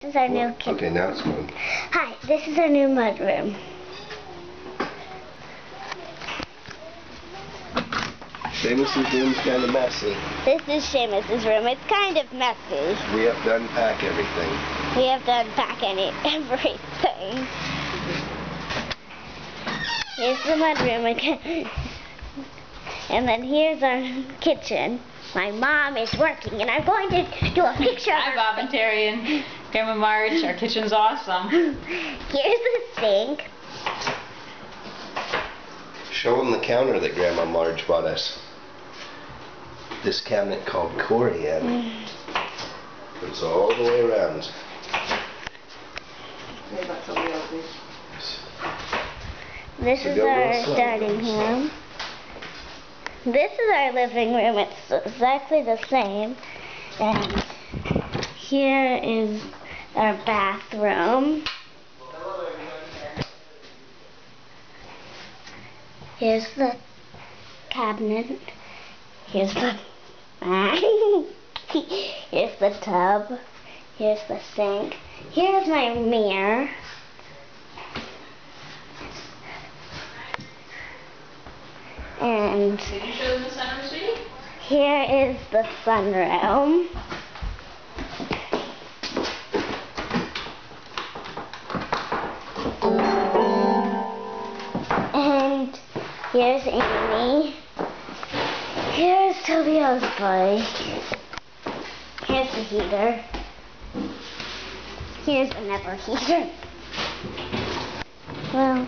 This is our new kitchen. Okay, now it's going. Hi, this is our new mudroom. Seamus's room's kind of messy. This is Seamus's room. It's kind of messy. We have to unpack everything. We have to unpack everything. Here's the mudroom again. And then here's our kitchen. My mom is working, and I'm going to do a picture of her. Hi, Bob and Terry and Grandma Marge. Our kitchen's awesome. Here's the sink. Show them the counter that Grandma Marge bought us. This cabinet called Corian. Goes all the way around. This is our dining room. This is our living room. It's exactly the same. And here is our bathroom. Here's the cabinet. Here's the here's the tub. Here's the sink. Here's my mirror. And Did you show them the sunroom, sweetie? here is the sunroom. And here's Amy. Here's Tobio's bike. Here's the heater. Here's another heater. Well,